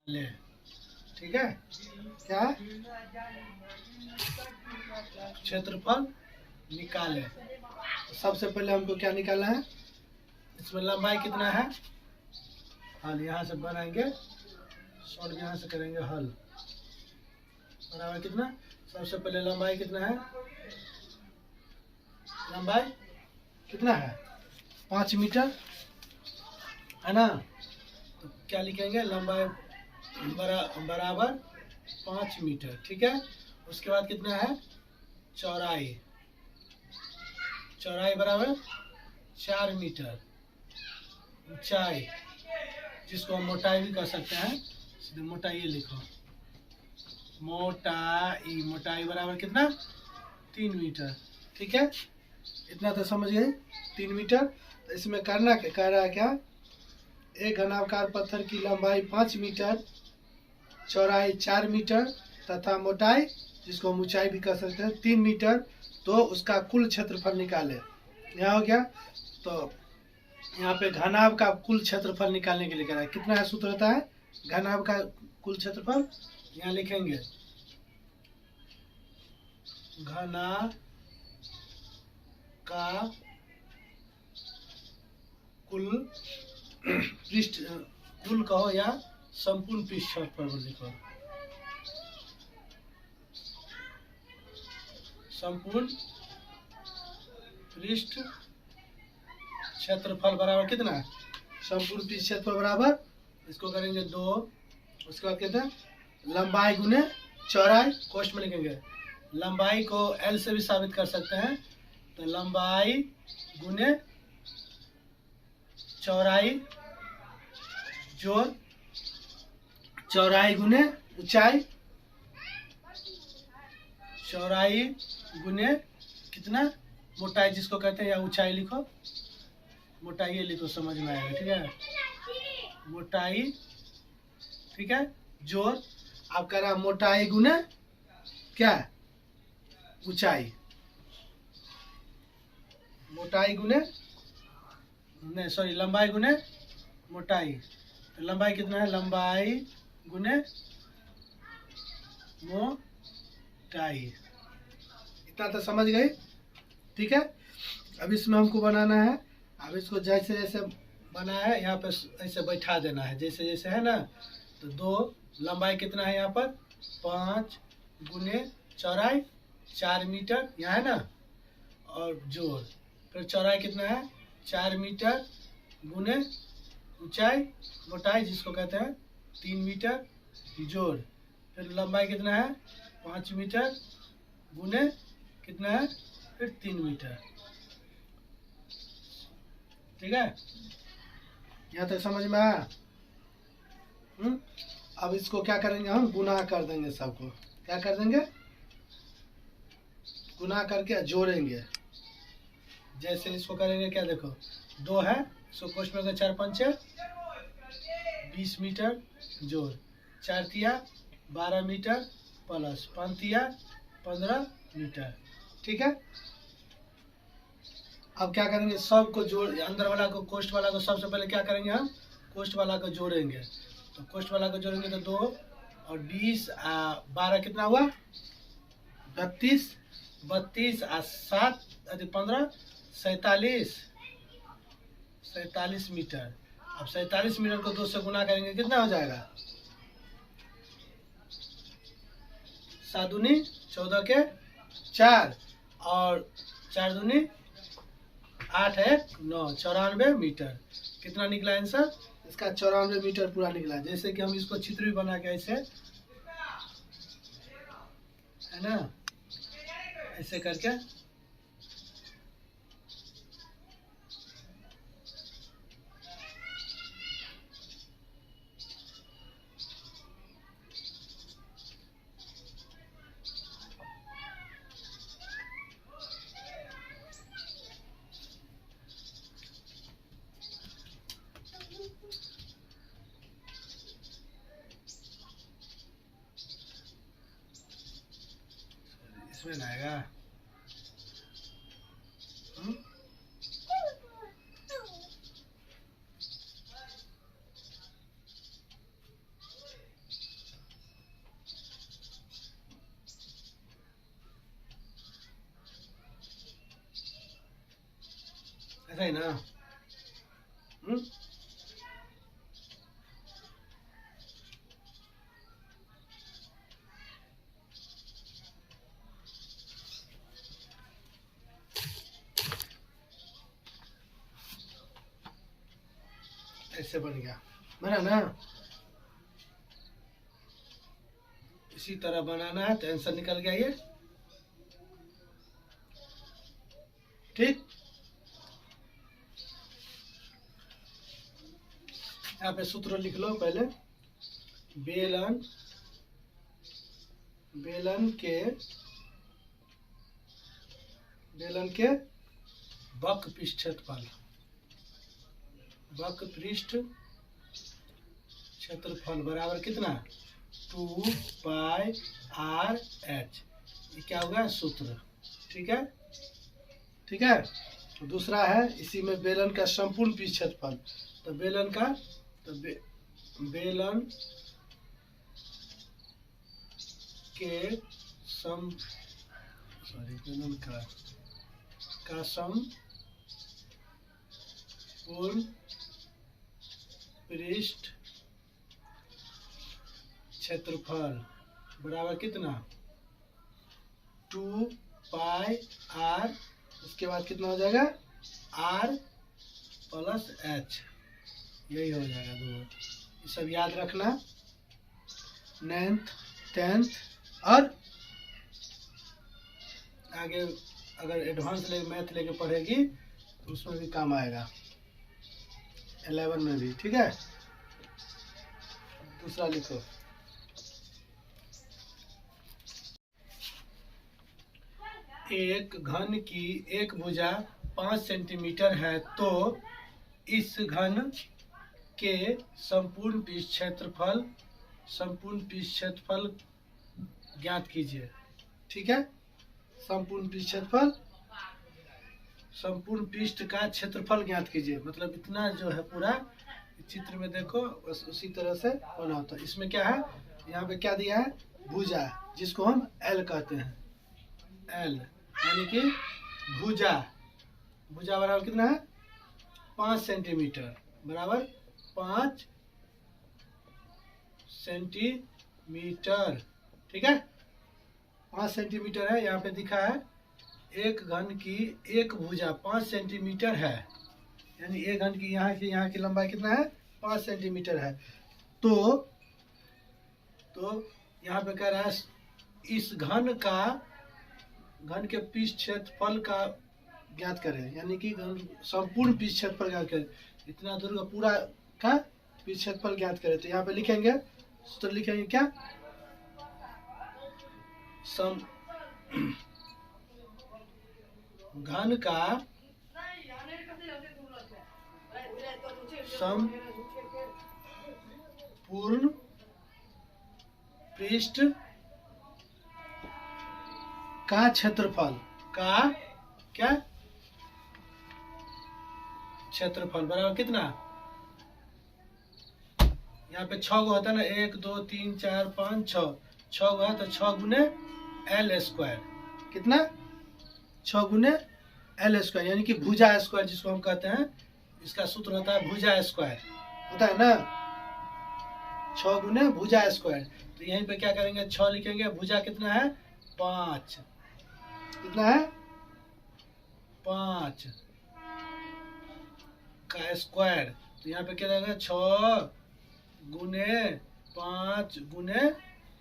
ले, ठीक है। क्या क्षेत्रफल निकाले। तो सबसे पहले हमको क्या निकालना है, इसमें लंबाई कितना है, हल यहाँ से बनाएंगे, शॉर्ट यहाँ से करेंगे हल, बराबर कितना। सबसे पहले लंबाई कितना है, लंबाई कितना है 5 मीटर है ना। तो क्या लिखेंगे, लंबाई बराबर 5 मीटर, ठीक है। उसके बाद कितना है चौड़ाई, चौड़ाई बराबर 4 मीटर। ऊंचाई, जिसको हम मोटाई भी कर सकते हैं, सीधे मोटाई लिखो, मोटाई, मोटाई बराबर कितना 3 मीटर, ठीक है। इतना तो समझ गए, 3 मीटर। तो इसमें करना क्या, कह रहा है क्या, एक घनाकार पत्थर की लंबाई 5 मीटर, चौड़ाई 4 मीटर तथा मोटाई, जिसको हम ऊंचाई भी कर सकते हैं, 3 मीटर, तो उसका कुल क्षेत्रफल निकाले। यहाँ हो गया। तो यहाँ पे घनाभ का कुल क्षेत्रफल निकालने के लिए कह रहा है, कितना है सूत्र होता है घनाभ का कुल क्षेत्रफल, यहाँ लिखेंगे घना का कुल पृष्ठ, कुल कहो या संपूर्ण पृष्ठ क्षेत्रफल लिखो, संपूर्ण पृष्ठ क्षेत्रफल बराबर कितना, संपूर्ण पृष्ठ क्षेत्रफल बराबर, इसको करेंगे 2। उसके बाद कहते हैं लंबाई गुने चौड़ाई, कोष्ठ में लिखेंगे, लंबाई को L से भी साबित कर सकते हैं। तो लंबाई गुने चौड़ाई जोड़ चौड़ाई गुने ऊंचाई, चौड़ाई गुने कितना मोटाई, जिसको कहते हैं, या ऊंचाई लिखो, मोटाई लिखो, समझ में आएगा, ठीक है। मोटाई, ठीक है, जोड़, आप कह रहा मोटाई गुने क्या ऊंचाई, मोटाई गुने नहीं सॉरी लंबाई गुने मोटाई। तो लंबाई कितना है, लंबाई गुने मोटाई, इतना तो समझ गए, ठीक है। अब इसमें हमको बनाना है, अब इसको जैसे जैसे बनाया है यहाँ पे ऐसे बैठा देना है, जैसे जैसे है ना। तो 2 लंबाई कितना है यहाँ पर 5 गुने चौड़ाई 4 मीटर, यहाँ है ना, और जोड़, फिर चौड़ाई कितना है 4 मीटर गुने ऊंचाई मोटाई, जिसको कहते हैं 3 मीटर, जोड़, फिर लंबाई कितना है 5 मीटर गुने कितना है फिर 3 मीटर, ठीक है। यहाँ तक समझ में आया। अब इसको क्या करेंगे, हम गुना कर देंगे, सबको क्या कर देंगे, गुना करके जोड़ेंगे। जैसे इसको करेंगे क्या, देखो 2 है, इसको कोष्ठ में 4 पंचे 20 मीटर, जोड़ 4 तिया 12 मीटर प्लस 5 तिया 15 मीटर, ठीक है। अब क्या करेंगे, सबको जोड़, अंदर वाला को कोष्ठ वाला को सबसे पहले क्या करेंगे, हम कोष्ठ वाला को जोड़ेंगे। तो कोष्ठ वाला को जोड़ेंगे तो 2 और 20 12 कितना हुआ 32, 32 7 15 47 मीटर। अब 47 मीटर को 2 से गुना करेंगे, कितना हो जाएगा, 7 दूनी 14 के 4 और 4 दूनी 8 है 9, 94 मीटर। कितना निकला आंसर इसका, 94 मीटर पूरा निकला। जैसे कि हम इसको चित्र भी बना के ऐसे, है ना, ऐसे करके इसमें ना आएगा। ऐसा ही ना। हम्म? ऐसे बन गया, बना ना। इसी तरह बनाना है तो आंसर निकल गया ये। ठीक, यहाँ पे सूत्र लिख लो पहले। बेलन, बेलन के वक्र पृष्ठफल, वक्र पृष्ठ क्षेत्रफल बराबर कितना, 2 पाई आर एच। ये क्या होगा, सूत्र। ठीक है, ठीक है। तो दूसरा है इसी में बेलन का संपूर्ण पृष्ठ क्षेत्रफल। तो बेलन का, तो बेलन के बेलन का संपूर्ण पृष्ठ क्षेत्रफल बराबर कितना, 2 पाई आर, उसके बाद कितना हो जाएगा, आर प्लस एच, यही हो जाएगा दो। ये सब याद रखना 9th 10th, और आगे अगर एडवांस मैथ लेके पढ़ेगी तो उसमें भी काम आएगा, 11 में भी। ठीक है, दूसरा लिखो। एक घन की एक भुजा 5 सेंटीमीटर है, तो इस घन के संपूर्ण पृष्ठ क्षेत्रफल ज्ञात कीजिए। ठीक है, संपूर्ण पृष्ठ का क्षेत्रफल ज्ञात कीजिए, मतलब इतना जो है पूरा चित्र में देखो बस उसी तरह से बना होता है। इसमें क्या है, यहाँ पे क्या दिया है, भुजा, जिसको हम एल कहते हैं, एल यानी कि भुजा। भुजा बराबर कितना है, 5 सेंटीमीटर, बराबर 5 सेंटीमीटर। ठीक है, 5 सेंटीमीटर है, यहाँ पे दिखा है। एक घन की एक भुजा 5 सेंटीमीटर है, यानी एक घन की यहाँ की लंबाई कितना है, 5 सेंटीमीटर है। तो यहाँ पे कह रहा है इस घन के पृष्ठ क्षेत्रफल का ज्ञात करें, यानी कि संपूर्ण पृष्ठ क्षेत्रफल ज्ञात करें, इतना दूर का पूरा का पृष्ठ क्षेत्रफल ज्ञात करें। तो यहाँ पे लिखेंगे, सूत्र लिखेंगे क्या, घन का संपूर्ण पृष्ठ का क्षेत्रफल का क्या, क्षेत्रफल बराबर कितना, यहाँ पे 6 गो होता है ना, 1 2 3 4 5 6, 6 गो है तो 6 गुने एल स्क्वायर, कितना, 6 गुने एल स्क्वायर, यानी कि भुजा स्क्वायर जिसको हम कहते हैं, इसका सूत्र होता है भुजा स्क्वायर, होता है ना, 6 गुने भुजा स्क्वायर। तो यहीं पे क्या करेंगे, 6 लिखेंगे, भुजा कितना है, 5, कितना है, 5 का स्क्वायर। तो यहाँ पे क्या रहेगा, 6 गुने 5 गुने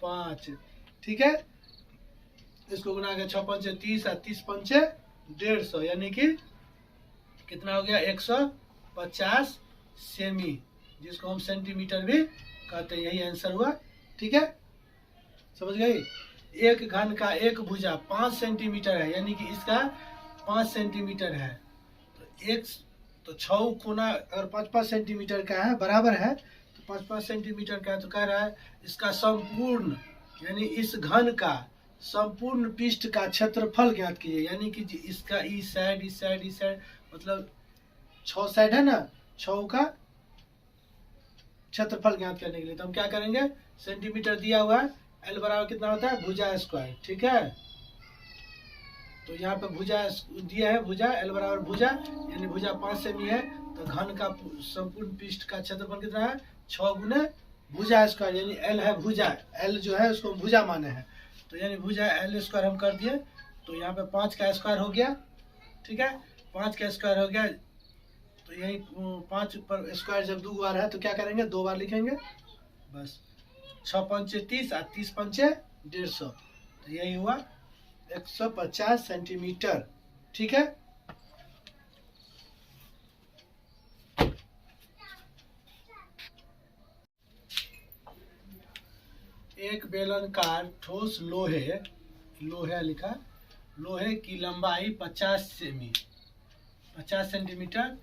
5। ठीक है, इसको गुना के 6 पंचे 30 और 30 पंचे 150, यानी कि कितना हो गया, 150 सेमी, जिसको हम सेंटीमीटर भी कहते हैं। यही आंसर हुआ। ठीक है, समझ गई। एक घन का एक भुजा 5 सेंटीमीटर है, यानी कि इसका 5 सेंटीमीटर है, तो 6 कोना अगर 5-5 सेंटीमीटर का है, बराबर है, तो 5-5 सेंटीमीटर का है, तो कह रहा है इसका संपूर्ण, यानी इस घन का संपूर्ण पृष्ठ का क्षेत्रफल ज्ञात कीजिए, यानी कि इसका इस साइड मतलब 6 साइड है ना, 6 का क्षेत्रफल ज्ञात करने के लिए तो हम क्या करेंगे, सेंटीमीटर दिया हुआ है, एल बराबर कितना होता है, भुजा स्क्वायर। ठीक है, तो यहाँ पे भुजा दिया है, भुजा L बराबर भुजा, यानी भुजा 5 सेमी है, तो घन का संपूर्ण पृष्ठ का क्षेत्रफल कितना है 6 गुने भुजा स्क्वायर, यानी L है भुजा, L जो है उसको भुजा माने हैं, तो यानी भुजा L स्क्वायर हम कर दिए। तो यहाँ पे 5 का स्क्वायर हो गया, ठीक है, 5 का स्क्वायर हो गया, तो यही 5 पर स्क्वायर जब 2 बार है तो क्या करेंगे 2 बार लिखेंगे बस। 6 पंचे 30 और 30 पंचे 150, तो यही हुआ 150 सेंटीमीटर, ठीक है। एक बेलनाकार ठोस लोहे लिखा, लोहे की लंबाई 50 सेंटीमीटर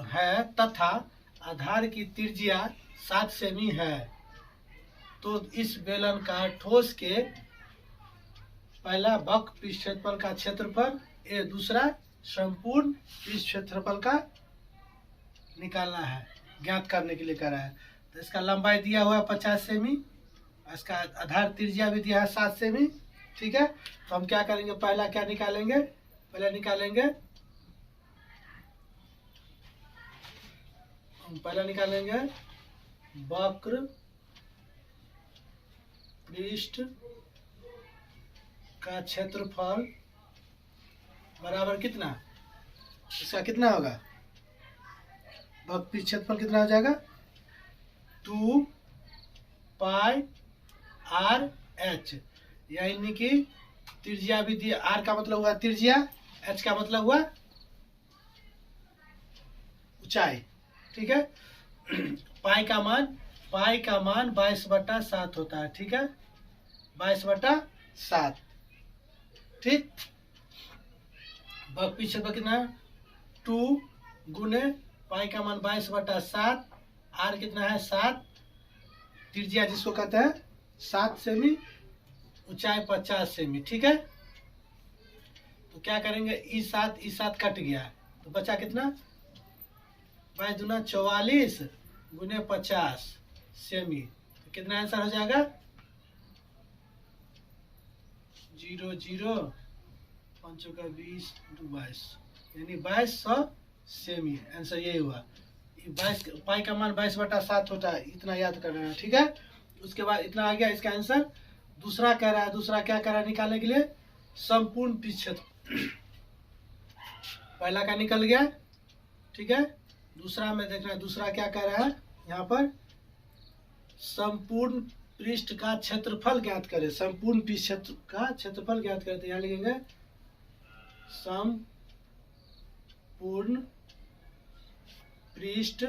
है तथा आधार की त्रिज्या 7 सेमी है, तो इस बेलनाकार ठोस के पहला वक्र पृष्ठ क्षेत्रफल का क्षेत्रफल ए दूसरा संपूर्ण पृष्ठ क्षेत्रफल का निकालना है, ज्ञात करने के लिए कह रहा है। तो इसका लंबाई दिया हुआ है 50 सेमी, इसका आधार त्रिज्या भी दिया है 7 सेमी, ठीक है। तो हम क्या करेंगे, पहला क्या निकालेंगे, पहले निकालेंगे वक्र पृष्ठ का क्षेत्रफल बराबर कितना, इसका कितना होगा, वक्र पृष्ठ क्षेत्रफल कितना हो जाएगा 2 पाई आर एच, यानी कि त्रिज्या भी दिया, आर का मतलब हुआ त्रिज्या, एच का मतलब हुआ ऊंचाई, ठीक है। पाई का मान 22/7 होता है, ठीक है, 22/7, ठीक। वक्र पृष्ठ क्षेत्रफल कितना है 2 गुने पाई का मान 22/7, आर कितना है 7, त्रिज्या जिसको कहते हैं 7 सेमी, ऊंचाई 50 सेमी, ठीक है। तो क्या करेंगे, ई 7 कट गया, तो बचा कितना 22 दूना 44 गुने 50 सेमी, तो कितना आंसर हो जाएगा 0 0 5 का 20 22, यानी 2200 सेमी, आंसर यही हुआ। 22 पाई का मान 22/7 होता है, इतना याद करना है, ठीक है। उसके बाद इतना आ गया इसका आंसर। दूसरा कह रहा है, दूसरा क्या कह रहा है निकालने के लिए, संपूर्ण पृष्ठ क्षेत्र, पहला का निकल गया, ठीक है। दूसरा में देखना है, दूसरा क्या कह रहा है यहाँ पर, संपूर्ण पृष्ठ का क्षेत्रफल ज्ञात करें, संपूर्ण पृष्ठ क्षेत्र का क्षेत्रफल ज्ञात करें, तो यहाँ लिखेंगे संपूर्ण पृष्ठ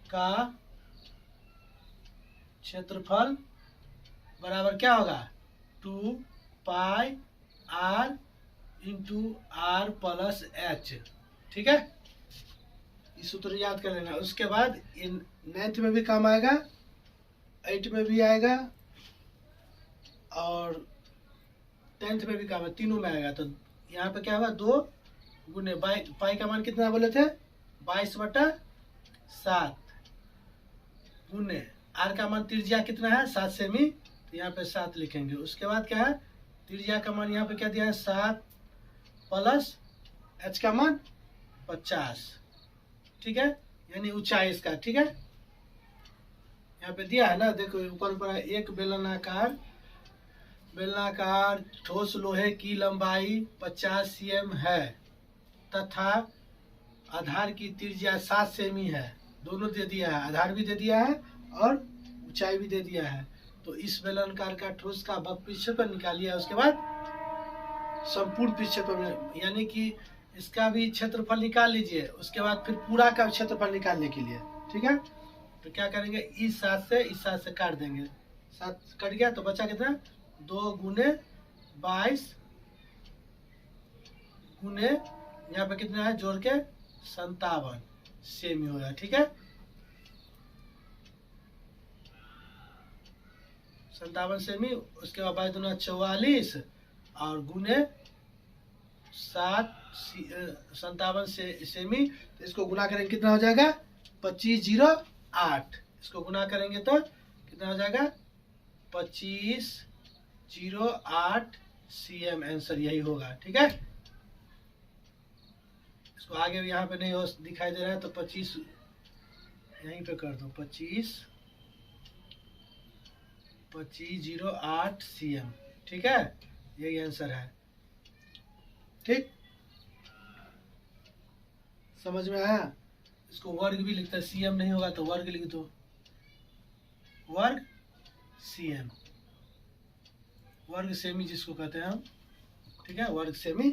का क्षेत्रफल बराबर क्या होगा 2 pi r into r plus h, ठीक है। इस सूत्र याद कर लेना। उसके बाद इन 9th में भी काम आएगा, 8 में भी आएगा और 10th में भी काम है, तीनों में आएगा। तो यहाँ पे क्या होगा 2 गुने पाई का मान कितना बोले थे 22/7 गुने आर का मान त्रिज्या कितना है 7 सेमी, तो यहाँ पे 7 लिखेंगे। उसके बाद क्या है त्रिज्या का मान यहाँ पे क्या दिया है 7 प्लस एच का मान 50, ठीक है, यानी ऊंचाई इसका, ठीक है। यहाँ पे दिया है ना, देखो ऊपर एक बेलनाकार ठोस लोहे की लंबाई 50 cm है तथा आधार की त्रिज्या 7 सेमी है, दोनों दे दिया है, आधार भी दे दिया है और ऊंचाई भी दे दिया है। तो इस बेलनाकार का ठोस का वक्र पृष्ठ क्षेत्रफल निकालिए। उसके बाद संपूर्ण पृष्ठ क्षेत्रफल, यानी कि इसका भी क्षेत्रफल निकाल लीजिए, उसके बाद फिर पूरा का क्षेत्रफल निकालने के लिए, ठीक है। तो क्या करेंगे इस 7 से काट देंगे, 7 कट गया तो बचा कितना 2 गुने 22 गुने यहाँ पे कितना है जोड़ के 57 सेमी हो गया, ठीक है। 57 सेमी। उसके बाद 22 दूना 44 और गुने 57 सेमी, तो इसको गुना करेंगे कितना हो जाएगा 2508, इसको गुना करेंगे तो कितना हो जाएगा 25 08 cm आंसर यही होगा। ठीक है, इसको आगे भी यहाँ पे नहीं हो दिखाई दे रहा है तो 25 यहीं पे कर दो, 2508 cm। ठीक है, यही आंसर है। ठीक, समझ में आया? इसको वर्ग भी लिखता है, cm नहीं होगा तो वर्ग लिख दो, वर्ग cm, वर्ग सेमी जिसको कहते हैं हम। ठीक है, वर्ग सेमी।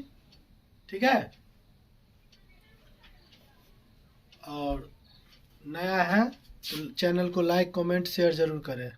ठीक है, और नया है तो चैनल को लाइक कमेंट शेयर जरूर करें।